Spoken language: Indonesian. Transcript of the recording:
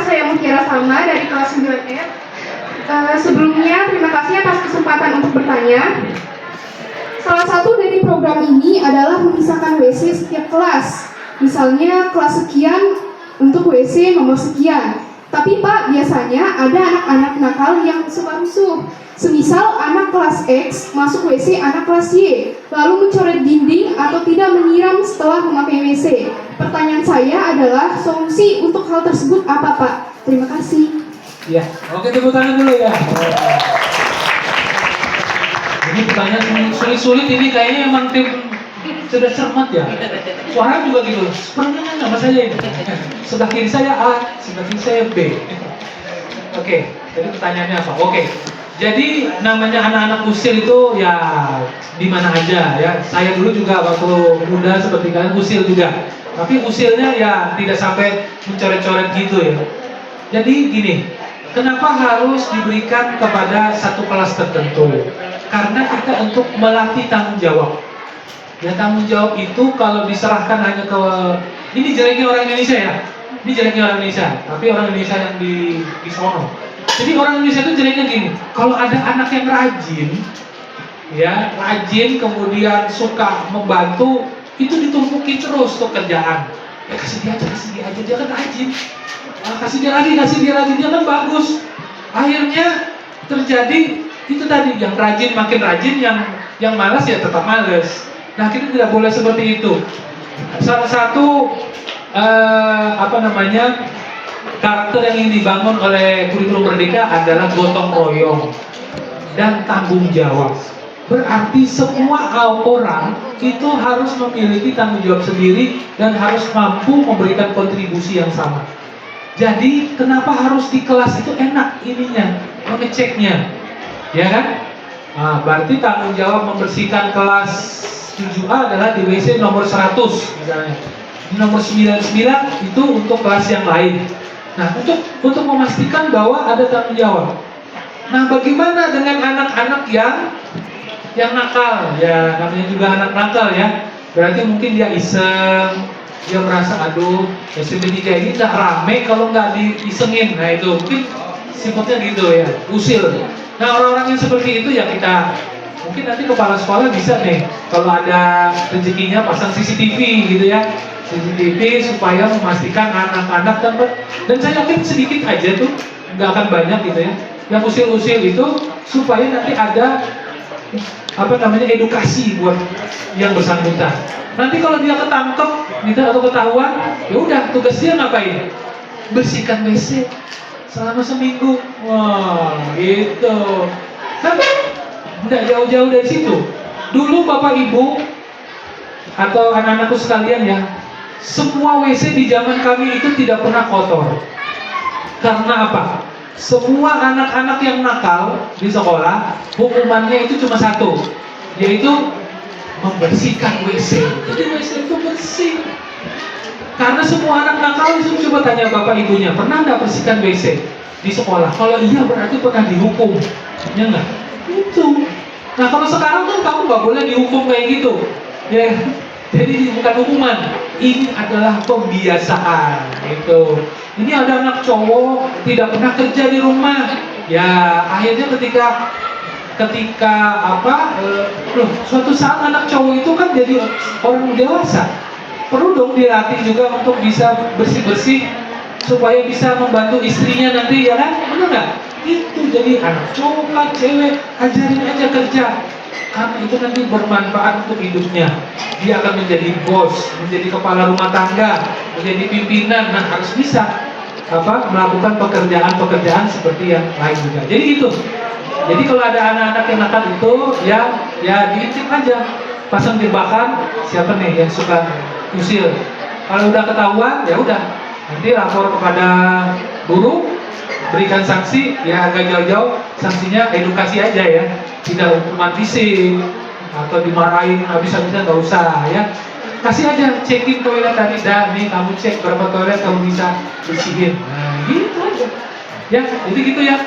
saya Mukira Salma dari kelas 9F. Sebelumnya, terima kasih atas kesempatan untuk bertanya. Salah satu dari program ini adalah memisahkan WC setiap kelas. Misalnya kelas sekian untuk WC nomor sekian. Tapi Pak, biasanya ada anak-anak nakal yang suka rusuh. Semisal anak kelas X masuk WC anak kelas Y, lalu mencoret dinding atau tidak menyiram setelah memakai WC. Pertanyaan saya adalah solusi untuk hal tersebut apa Pak? Terima kasih. Ya, oke, tepuk tangan dulu ya. Ini pertanyaan sulit-sulit ini kayaknya emang tim sudah cermat ya. Suara juga gitu. Pertanyaan sama saya ini. Sebelah kiri saya A, sebelah kiri saya B. Oke, jadi pertanyaannya apa? Oke. Jadi namanya anak-anak usil itu ya di mana aja ya. Saya dulu juga waktu muda seperti kalian usil juga. Tapi usilnya ya tidak sampai mencoret-coret gitu ya. Jadi gini, kenapa harus diberikan kepada satu kelas tertentu? Karena kita untuk melatih tanggung jawab. Ya tanggung jawab itu kalau diserahkan hanya ke ini jeleknya orang Indonesia ya. Ini jeleknya orang Indonesia, tapi orang Indonesia yang di sono. Jadi orang Indonesia itu jeleknya gini, kalau ada anak yang rajin, ya rajin kemudian suka membantu, itu ditumpukin terus tuh kerjaan. Ya kasih dia aja, dia kan rajin. Kasih dia lagi, dia kan bagus. Akhirnya terjadi itu tadi, yang rajin makin rajin, yang malas ya tetap malas. Nah kita tidak boleh seperti itu. Salah satu karakter yang ingin dibangun oleh kurikulum Merdeka adalah gotong royong dan tanggung jawab. Berarti semua orang itu harus memiliki tanggung jawab sendiri dan harus mampu memberikan kontribusi yang sama. Jadi kenapa harus di kelas itu enak ininya, mengeceknya, ya kan? Nah, berarti tanggung jawab membersihkan kelas 7A adalah di WC nomor 100 misalnya. Nomor 99 itu untuk kelas yang lain. Nah, untuk memastikan bahwa ada tanggung jawab. Nah, bagaimana dengan anak-anak yang nakal? Ya, namanya juga anak nakal ya. Berarti mungkin dia iseng, dia merasa aduh SMP 3 ini nggak rame kalau nggak diisengin. Nah itu mungkin sifatnya gitu ya, usil. Nah orang-orang yang seperti itu ya kita mungkin nanti kepala sekolah bisa nih kalau ada rezekinya pasang CCTV gitu ya, CCTV supaya memastikan anak-anak dan saya yakin sedikit aja tuh, nggak akan banyak gitu ya, yang usil-usil itu supaya nanti ada edukasi buat yang bersangkutan. Nanti kalau dia ketangkep gitu atau ketahuan, ya udah tugas dia ngapain? Bersihkan WC selama seminggu. Wah, gitu. Kan nggak jauh-jauh dari situ. Dulu Bapak Ibu atau anak-anakku sekalian ya, semua WC di zaman kami itu tidak pernah kotor. Karena apa? Semua anak-anak yang nakal di sekolah, hukumannya itu cuma satu, yaitu membersihkan WC. Jadi WC itu bersih. Karena semua anak nakal itu coba tanya bapak ibunya, pernah nggak bersihkan WC di sekolah? Kalau iya berarti pernah dihukum, ya nggak? Itu. Nah kalau sekarang kan kamu nggak boleh dihukum kayak gitu, ya. Jadi bukan hukuman, ini adalah pembiasaan. Itu. Ini ada anak cowok tidak pernah kerja di rumah, ya akhirnya ketika suatu saat anak cowok itu kan jadi orang dewasa, perlu dong dilatih juga untuk bisa bersih-bersih supaya bisa membantu istrinya nanti, ya kan? Benar nggak? Itu jadi anak cowok lah, cewek, ajarin aja kerja, karena itu nanti bermanfaat untuk hidupnya. Dia akan menjadi bos, menjadi kepala rumah tangga, menjadi pimpinan. Nah harus bisa melakukan pekerjaan-pekerjaan seperti yang lain juga. Jadi itu. Jadi kalau ada anak-anak yang nakal itu ya diintip aja, pasang jebakan, siapa nih yang suka usil. Kalau udah ketahuan ya udah, nanti lapor kepada guru, berikan sanksi, ya agak jauh-jauh, sanksinya edukasi aja ya, tidak hukuman fisik atau dimarahin habis-habisan, nggak usah ya. Kasih aja, cekin toilet tadi, nih kamu cek berapa toilet kamu bisa bersihin. Nah gitu aja. Ya, jadi gitu ya.